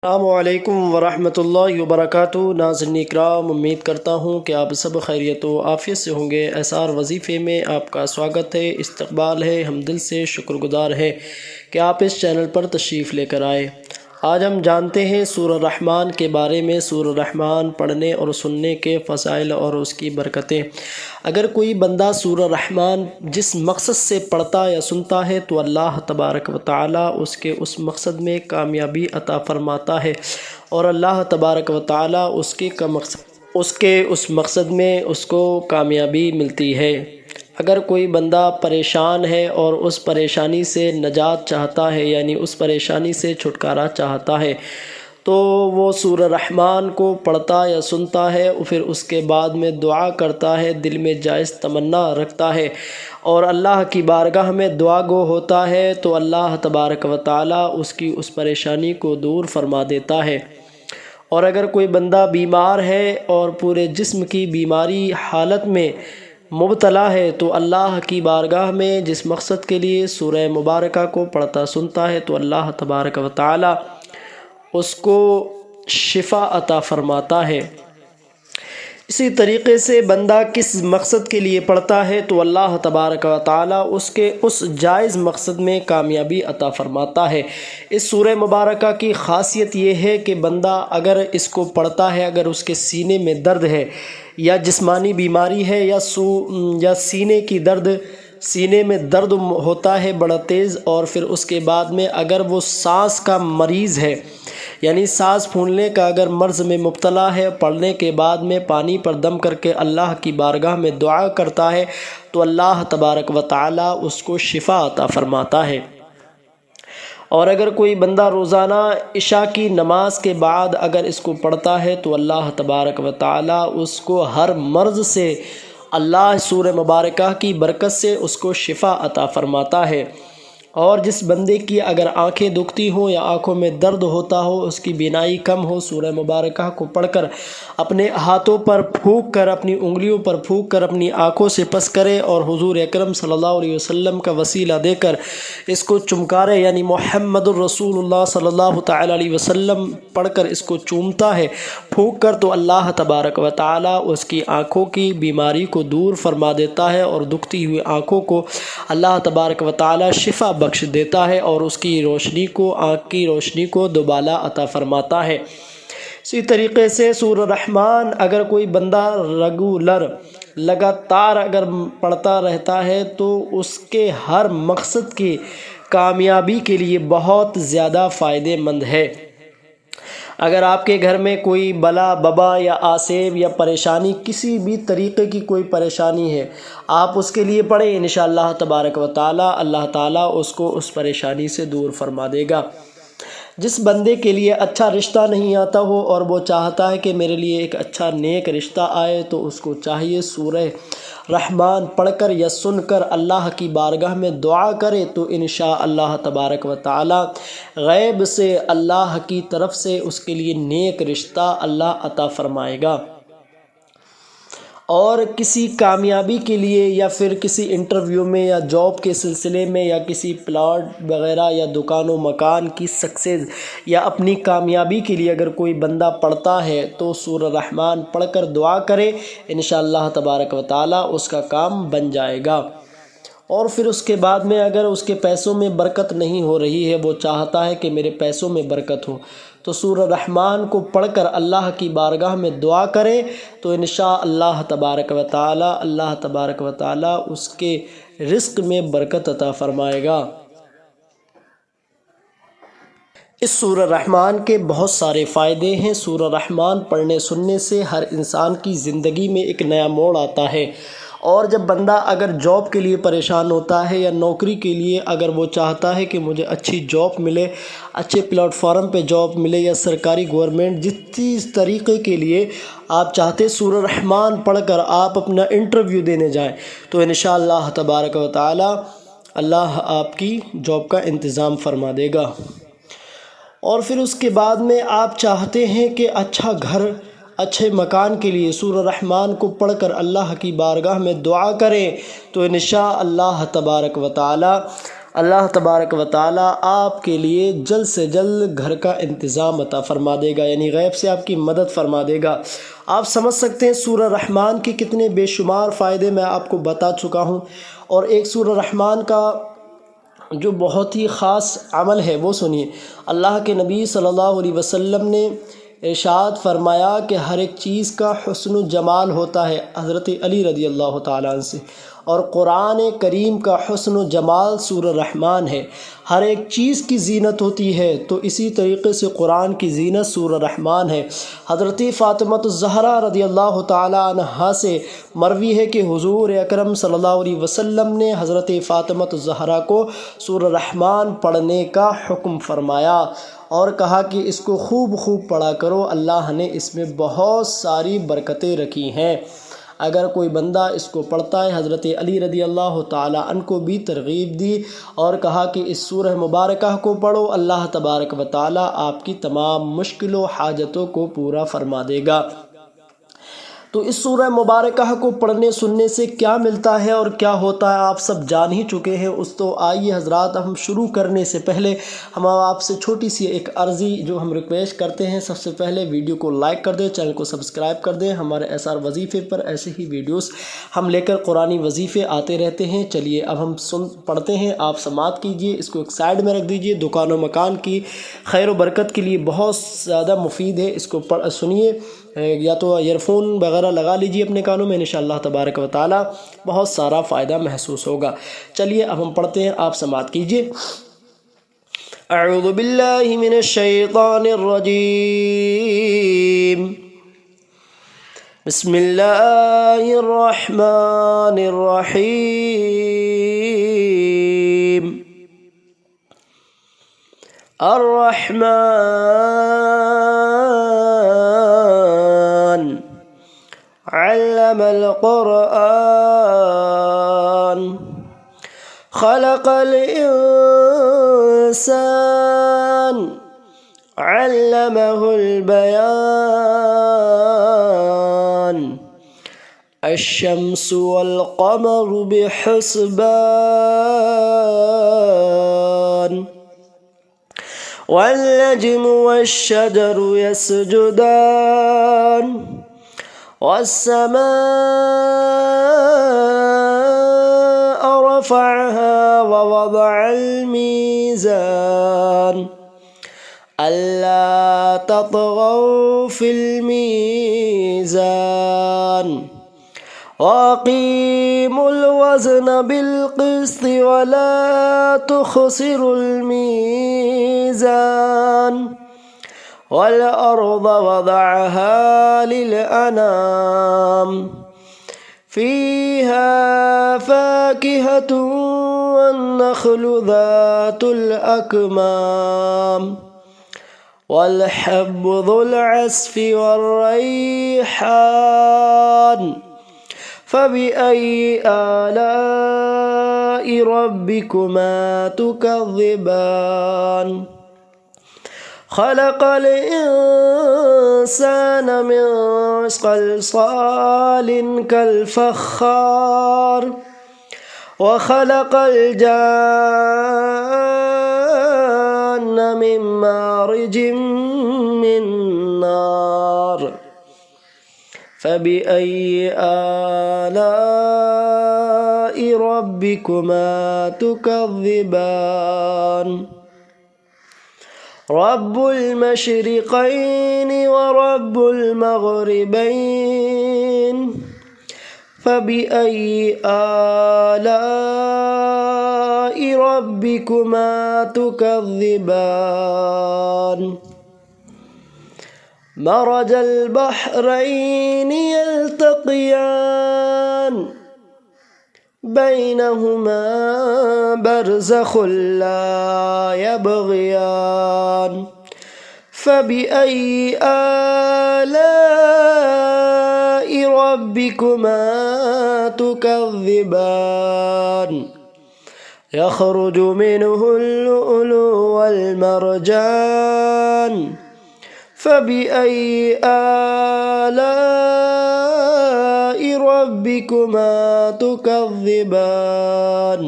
السلام علیکم ورحمۃ اللہ وبرکاتہ۔ ناظرین اکرام، امید کرتا ہوں کہ آپ سب خیریت و عافیت سے ہوں گے۔ اسرار وظیفے میں آپ کا سواگت ہے، استقبال ہے۔ ہم دل سے شکر گزار ہیں کہ آپ اس چینل پر تشریف لے کر آئے۔ آج ہم جانتے ہیں سورہ الرحمن کے بارے میں، سورہ الرحمن پڑھنے اور سننے کے فضائل اور اس کی برکتیں۔ اگر کوئی بندہ سورہ الرحمن جس مقصد سے پڑھتا یا سنتا ہے تو اللہ تبارک و تعالیٰ اس کے اس مقصد میں کامیابی عطا فرماتا ہے، اور اللہ تبارک و تعالیٰ اس کے اس مقصد میں اس کو کامیابی ملتی ہے۔ اگر کوئی بندہ پریشان ہے اور اس پریشانی سے نجات چاہتا ہے، یعنی اس پریشانی سے چھٹکارا چاہتا ہے، تو وہ سورہ الرحمن کو پڑھتا یا سنتا ہے، پھر اس کے بعد میں دعا کرتا ہے، دل میں جائز تمنا رکھتا ہے اور اللہ کی بارگاہ میں دعا گو ہوتا ہے، تو اللہ تبارک و تعالیٰ اس کی اس پریشانی کو دور فرما دیتا ہے۔ اور اگر کوئی بندہ بیمار ہے اور پورے جسم کی بیماری حالت میں مبتلا ہے، تو اللہ کی بارگاہ میں جس مقصد کے لیے سورہ مبارکہ کو پڑھتا سنتا ہے، تو اللہ تبارک و تعالیٰ اس کو شفا عطا فرماتا ہے۔ اسی طریقے سے بندہ کس مقصد کے لیے پڑھتا ہے تو اللہ تبارک و تعالیٰ اس کے اس جائز مقصد میں کامیابی عطا فرماتا ہے۔ اس سورہ مبارکہ کی خاصیت یہ ہے کہ بندہ اگر اس کو پڑھتا ہے، اگر اس کے سینے میں درد ہے یا جسمانی بیماری ہے یا سینے میں درد ہوتا ہے بڑا تیز، اور پھر اس کے بعد میں اگر وہ سانس کا مریض ہے، یعنی سانس پھولنے کا اگر مرض میں مبتلا ہے، پڑھنے کے بعد میں پانی پر دم کر کے اللہ کی بارگاہ میں دعا کرتا ہے تو اللہ تبارک و تعالیٰ اس کو شفا عطا فرماتا ہے۔ اور اگر کوئی بندہ روزانہ عشاء کی نماز کے بعد اگر اس کو پڑھتا ہے تو اللہ تبارک و تعالیٰ اس کو ہر مرض سے اللہ سورہ مبارکہ کی برکت سے اس کو شفا عطا فرماتا ہے۔ اور جس بندے کی اگر آنکھیں دکھتی ہوں یا آنکھوں میں درد ہوتا ہو، اس کی بینائی کم ہو، سورہ مبارکہ کو پڑھ کر اپنے ہاتھوں پر پھونک کر، اپنی انگلیوں پر پھونک کر اپنی آنکھوں سے پس کرے اور حضور اکرم صلی اللہ علیہ وسلم کا وسیلہ دے کر اس کو چمکارے، یعنی محمد الرسول اللہ صلی اللہ تعالیٰ علیہ وسلم پڑھ کر اس کو چومتا ہے پھونک کر، تو اللہ تبارک و تعالیٰ اس کی آنکھوں کی بیماری کو دور فرما دیتا ہے، اور دکھتی ہوئی آنکھوں کو اللہ تبارک و تعالیٰ شفا بخش دیتا ہے اور اس کی روشنی کو، آنکھ کی روشنی کو دوبالا عطا فرماتا ہے۔ اسی طریقے سے سورہ الرحمن اگر کوئی بندہ لگاتار اگر پڑھتا رہتا ہے تو اس کے ہر مقصد کی کامیابی کے لیے بہت زیادہ فائدہ مند ہے۔ اگر آپ کے گھر میں کوئی بلا ببا یا آسیب یا پریشانی، کسی بھی طریقے کی کوئی پریشانی ہے، آپ اس کے لیے پڑھیں، انشاءاللہ تبارک و تعالیٰ اللہ تعالیٰ اس کو اس پریشانی سے دور فرما دے گا۔ جس بندے کے لیے اچھا رشتہ نہیں آتا ہو اور وہ چاہتا ہے کہ میرے لیے ایک اچھا نیک رشتہ آئے، تو اس کو چاہیے سورہ رحمان پڑھ کر یا سن کر اللہ کی بارگاہ میں دعا کرے، تو انشاءاللہ تبارک و تعالی غیب سے اللہ کی طرف سے اس کے لیے نیک رشتہ اللہ عطا فرمائے گا۔ اور کسی کامیابی کے لیے یا پھر کسی انٹرویو میں یا جاب کے سلسلے میں یا کسی پلاٹ وغیرہ یا دکان و مکان کی سکسیز یا اپنی کامیابی کے لیے اگر کوئی بندہ پڑھتا ہے تو سورہ رحمان پڑھ کر دعا کرے، انشاءاللہ تبارک و تعالی اس کا کام بن جائے گا۔ اور پھر اس کے بعد میں اگر اس کے پیسوں میں برکت نہیں ہو رہی ہے، وہ چاہتا ہے کہ میرے پیسوں میں برکت ہو، تو سورہ رحمان کو پڑھ کر اللہ کی بارگاہ میں دعا کرے تو انشاءاللہ تبارک و تعالی اللہ تبارک و تعالی اس کے رزق میں برکت عطا فرمائے گا۔ اس سورہ رحمان کے بہت سارے فائدے ہیں۔ سورہ رحمان پڑھنے سننے سے ہر انسان کی زندگی میں ایک نیا موڑ آتا ہے، اور جب بندہ اگر جاب کے لیے پریشان ہوتا ہے یا نوکری کے لیے اگر وہ چاہتا ہے کہ مجھے اچھی جاب ملے، اچھے پلیٹ فارم پہ جاب ملے یا سرکاری گورنمنٹ جس طریقے کے لیے آپ چاہتے، سورہ رحمان پڑھ کر آپ اپنا انٹرویو دینے جائیں تو انشاءاللہ تبارک و تعالی اللہ آپ کی جاب کا انتظام فرما دے گا۔ اور پھر اس کے بعد میں آپ چاہتے ہیں کہ اچھا گھر، اچھے مکان کے لیے سورہ رحمان کو پڑھ کر اللہ کی بارگاہ میں دعا کریں تو انشاءاللہ تبارک و تعالی اللہ تبارک و تعالیٰ آپ کے لیے جلد سے جلد گھر کا انتظام عطا فرما دے گا، یعنی غیب سے آپ کی مدد فرما دے گا۔ آپ سمجھ سکتے ہیں سورہ رحمان کے کتنے بے شمار فائدے میں آپ کو بتا چکا ہوں، اور ایک سورہ رحمان کا جو بہت ہی خاص عمل ہے وہ سنیے۔ اللہ کے نبی صلی اللہ علیہ وسلم نے ارشاد فرمایا کہ ہر ایک چیز کا حسن و جمال ہوتا ہے، حضرت علی رضی اللہ تعالیٰ عنہ سے، اور قرآن کریم کا حسن و جمال سورہ رحمان ہے۔ ہر ایک چیز کی زینت ہوتی ہے تو اسی طریقے سے قرآن کی زینت سورہ رحمان ہے۔ حضرت فاطمہ الزہرا رضی اللہ تعالیٰ عنہا سے مروی ہے کہ حضور اکرم صلی اللہ علیہ وسلم نے حضرت فاطمہ الزہرا کو سورہ رحمان پڑھنے کا حکم فرمایا اور کہا کہ اس کو خوب خوب پڑھا کرو، اللہ نے اس میں بہت ساری برکتیں رکھی ہیں۔ اگر کوئی بندہ اس کو پڑھتا ہے، حضرت علی رضی اللہ تعالیٰ عنہ کو بھی ترغیب دی اور کہا کہ اس سورہ مبارکہ کو پڑھو، اللہ تبارک و تعالیٰ آپ کی تمام مشکل و حاجتوں کو پورا فرما دے گا۔ تو اس سورہ مبارکہ کو پڑھنے سننے سے کیا ملتا ہے اور کیا ہوتا ہے آپ سب جان ہی چکے ہیں۔ اس تو آئیے حضرات، ہم شروع کرنے سے پہلے ہم آپ سے چھوٹی سی ایک عرضی جو ہم ریکویسٹ کرتے ہیں، سب سے پہلے ویڈیو کو لائک کر دیں، چینل کو سبسکرائب کر دیں۔ ہمارے SR وظیفے پر ایسے ہی ویڈیوز ہم لے کر قرآنی وظیفے آتے رہتے ہیں۔ چلیے اب ہم پڑھتے ہیں، آپ سماعت کیجئے، اس کو ایک سائیڈ میں رکھ دیجئے، دکان و مکان کی خیر و برکت کے لیے بہت زیادہ مفید ہے، اس کو سنیے، یا تو ایئر فون وغیرہ لگا لیجیے اپنے کانوں میں، انشاءاللہ تبارک و تعالیٰ بہت سارا فائدہ محسوس ہوگا۔ چلیے اب ہم پڑھتے ہیں، آپ سماعت کیجیے۔ اعوذ باللہ من الشیطان الرجیم، بسم اللہ الرحمن الرحیم۔ الرحمن علم القرآن خلق الإنسان علمه البيان الشمس والقمر بحسبان والنجم والشجر يسجدان والسماء رفعها ووضع الميزان ألا تطغوا في الميزان وأقيموا الوزن بالقسط ولا تخسروا الميزان والأرض وضعها للأنام فيها فاكهة والنخل ذات الأكمام والحب ذو العصف والريحان فبأي آلاء ربكما تكذبان خلق الإنسان من صلصال كالفخار وخلق الجان من مارج من نار فبأي آلاء ربكما تكذبان رب المشرقين ورب المغربين فبأي آلاء ربكما تكذبان مرج البحرين يلتقيان بينهما برزخ لا يبغيان فبأي آلاء ربكما تكذبان يخرج منه اللؤلؤ والمرجان فبأي آلاء ربكما تكذبان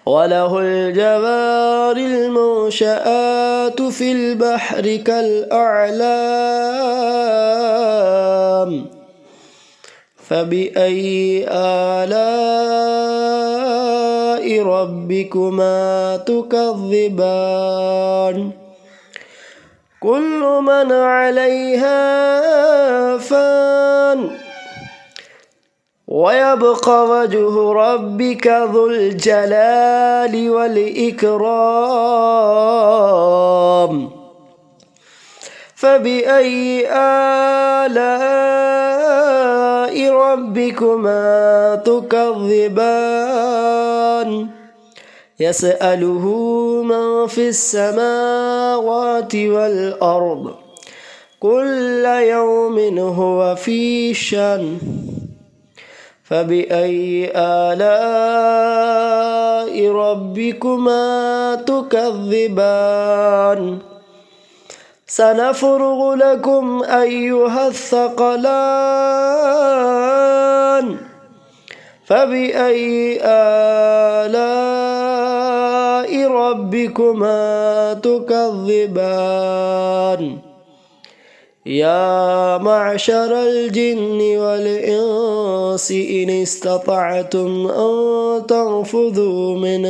وله الجوار المنشآت في البحر كالأعلام فبأي آلاء ربكما تكذبان كل من عليها فان ويبقى وجه ربك ذو الجلال والإكرام فبأي آلاء ربكما تكذبان يسأله من في السماوات والأرض كل يوم هو في شأن فبأي آلاء ربكما تكذبان سنفرغ لكم أيها الثقلان فبأي آلاء ربكما تكذبان يا معشر الجن والإنس إن استطعتم أن تنفذوا من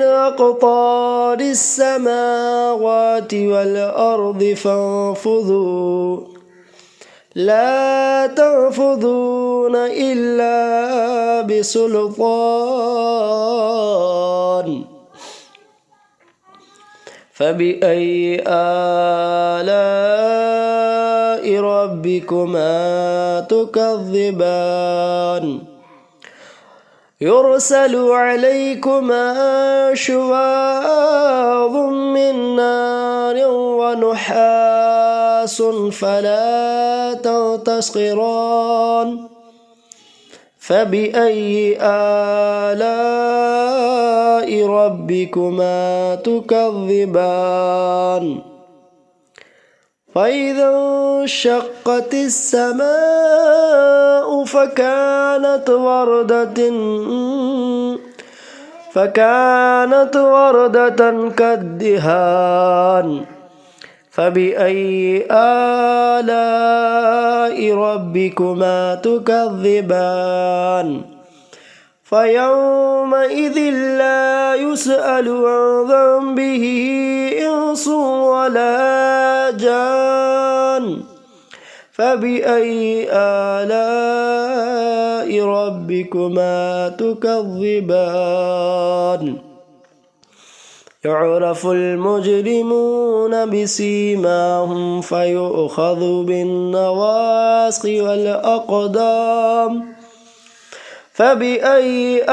أقطار السماوات والأرض فانفذوا لا تنفذون إلا بسلطان فبأي آلاء ربكما تكذبان يرسل عليكما شواظ من نار ونحاس فلا تنتصران فبأي آلاء ربكما تكذبان فإذا انشقت السماء فكانت وردة كالدهان فبأي آلاء ربكما تكذبان فيومئذ لا يسأل عن ذنبه إنس ولا جان فبأي آلاء ربكما تكذبان يعرف المجرمون بسيماهم فيؤخذ بالنواصي والأقدام فبأي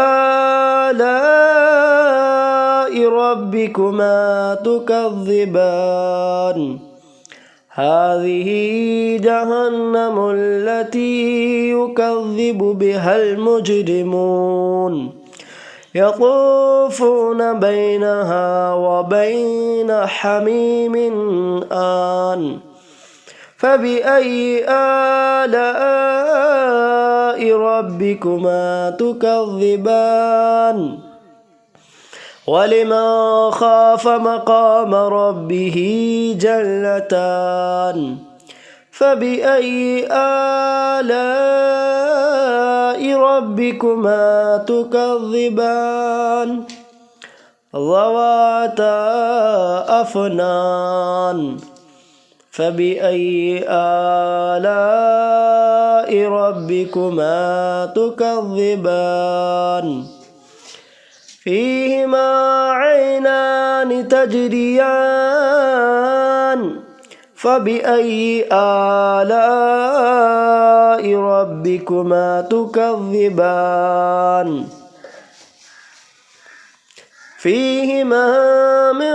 آلاء ربكما تكذبان هذه جهنم التي يكذب بها المجرمون يطوفون بينها وبين حميم آن فبأي آلاء ربكما تكذبان ولمن خاف مقام ربه جنتان فبأي آلاء ربكما تكذبان ذواتا أفنان فبأي آلاء ربكما تكذبان فيهما عينان تجريان فبأي آلاء ربكما تكذبان فيهما من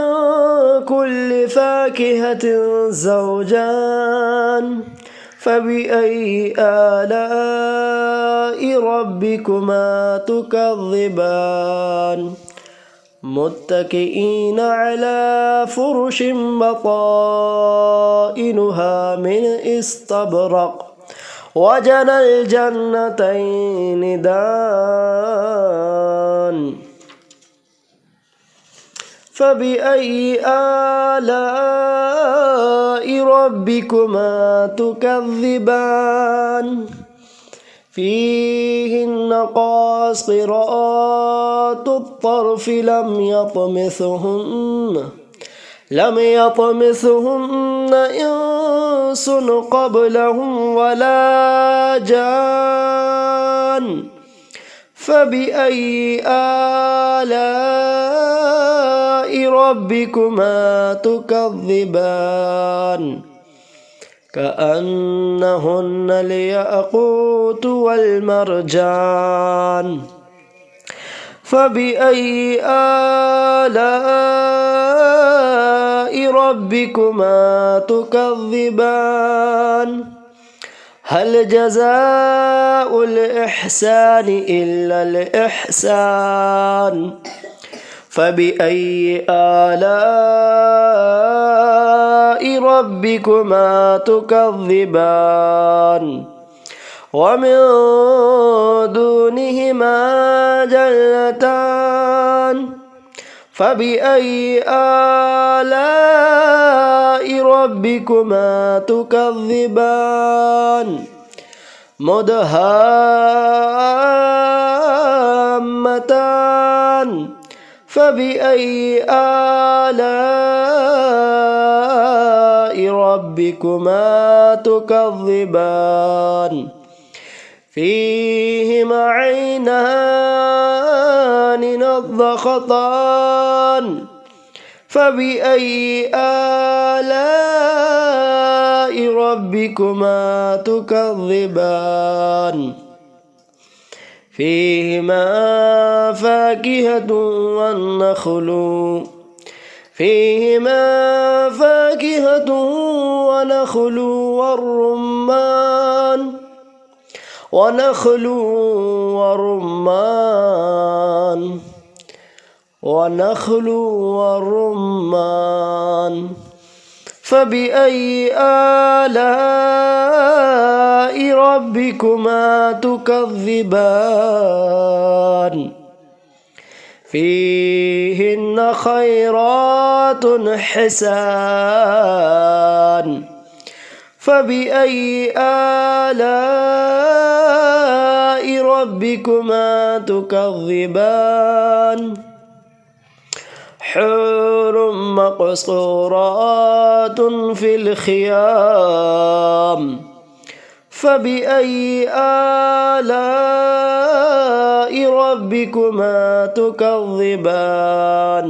كل فاكهة زوجان فبأي آلاء ربكما تكذبان متكئين على فرش بطائنها من استبرق وجنى الجنتين دان فبأي آلاء ربكما تكذبان فيهن قاصرات الطرف لم يطمثهن إنس قبلهم ولا جان فبأي آلاء ربكما تكذبان كأنهن الياقوت والمرجان فبأي آلاء ربكما تكذبان هل جزاء الإحسان إلا الإحسان فبأي آلاء ربكما تكذبان ومن دونهما جنتان فبأي آلاء ربكما تكذبان مدهامتان فبأي آلاء ربكما تكذبان فيهما عينان نضختان فبأي آلاء ربكما تكذبان فيهما فاكهة ونخل ورمان فبأي آلاء ربكما تكذبان فيهن خيرات حسان فبأي آلاء ربكما تكذبان حور مقصورات في الخيام فبأي آلاء ربكما تكذبان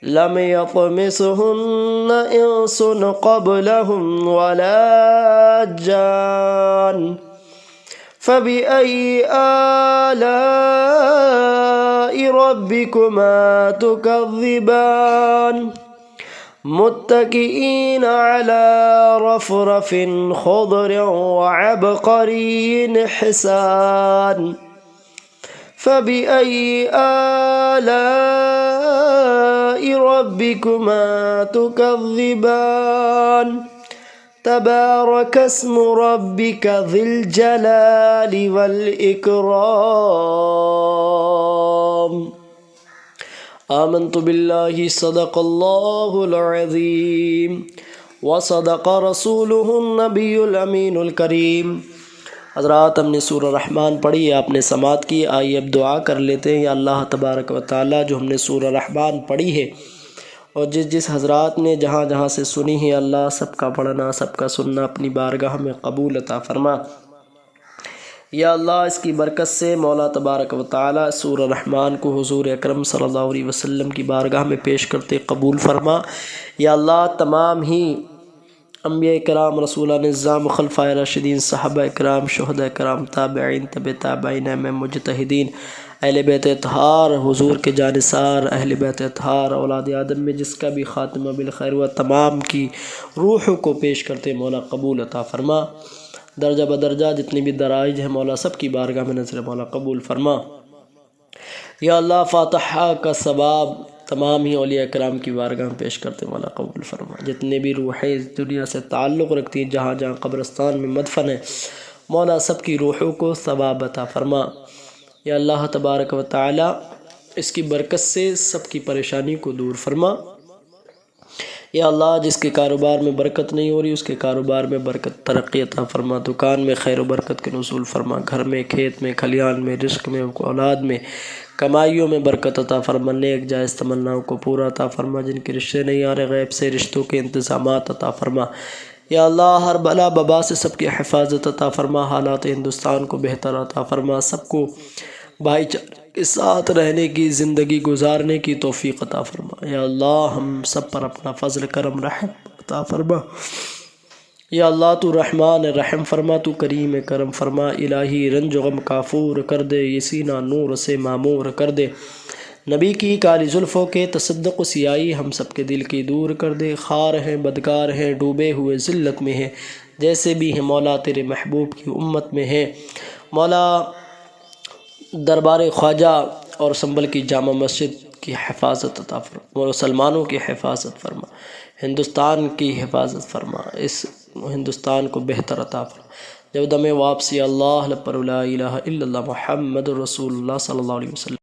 لم يطمثهن إنس قبلهم ولا جان فبأي آلاء ربكما تكذبان متكئين على رفرف خضر وعبقري حسان فبأي آلاء ربكما تكذبان تبارك اسم ربك ذي الجلال والإكرام آمنت بالله صدق الله العظيم وصدق رسوله النبي الأمين الكريم हज़रात हमने सूरह रहमान पढ़ी, आपने समात की। आइए अब दुआ कर लेते हैं। या अल्लाह तबारक व ताला जो हमने सूरह रहमान पढ़ी है और जिस हज़रात ने जहाँ जहाँ से सुनी है, अल्लाह सबका पढ़ना सबका सुनना अपनी बारगाह में कबूल अता फरमा। या अल्लाह इसकी बरकत से मौला तबारक व ताला सूरह रहमान को हुज़ूर अकरम सल्लल्लाहु अलैहि वसल्लम की बारगाह में पेश करते कबूल फरमा। या अल्लाह तमाम ही अम्बिया कराम रसूलान निज़ाम खलफ़ाए राशिदीन सहाबा कराम शुहदा कराम ताबईन तबे ताबईन में मुजतहिदीन अहले बैत अतहार हुज़ूर के जानिसार अहले बैत अतहार औलाद आदम में जिसका भी ख़ात्मा बिल खैर हुआ तमाम की रूह को पेश करते मौला कबूल अता फरमा। दर्जा बदर्जा जितनी भी दराइज है मौला सब की बारगाह में नज़र मौला कबूल फरमा। या अल्लाह फ़ातिहा का सवाब तमाम ही औलिया कराम की बारगाह में पेश करते मौला कबूल फरमा। जितने भी रूहें इस दुनिया से ताल्लुक़ रखती हैं, जहाँ जहाँ कब्रिस्तान में मदफन है مولا سب کی روحوں کو ثواب عطا فرما۔ یا اللہ تبارک و تعالی اس کی برکت سے سب کی پریشانی کو دور فرما۔ یا اللہ جس کے کاروبار میں برکت نہیں ہو رہی اس کے کاروبار میں برکت ترقی عطا فرما، دکان میں خیر و برکت کے نزول فرما، گھر میں، کھیت میں، کھلیان میں، رزق میں، اولاد میں، کمائیوں میں برکت عطا فرما، نیک جائز تمناؤں کو پورا عطا فرما، جن کے رشتے نہیں آ رہے غیب سے رشتوں کے انتظامات عطا فرما۔ یا اللہ ہر بلا ببا سے سب کی حفاظت عطا فرما، حالات ہندوستان کو بہتر عطا فرما، سب کو بھائی چارے کے ساتھ رہنے کی زندگی گزارنے کی توفیق عطا فرما۔ یا اللہ ہم سب پر اپنا فضل کرم رحم عطا فرما۔ یا اللہ تو رحمان رحم فرما، تو کریم کرم فرما، الہی رنج و غم کافور کر دے، یہ سینہ نور سے معمور کر دے، نبی کی کالی زلفوں کے تصدق و سیاہی ہم سب کے دل کی دور کر دے، خار ہیں بدکار ہیں ڈوبے ہوئے ذلت میں ہیں، جیسے بھی ہیں مولا تیرے محبوب کی امت میں ہیں، مولا دربار خواجہ اور سنبل کی جامع مسجد کی حفاظت عطا فرما، مسلمانوں کی حفاظت فرما، ہندوستان کی حفاظت فرما، اس ہندوستان کو بہتر عطا فرما۔ جب دم واپسی اللہ پر لا الہ الا اللہ محمد رسول اللہ صلی اللہ علیہ وسلم۔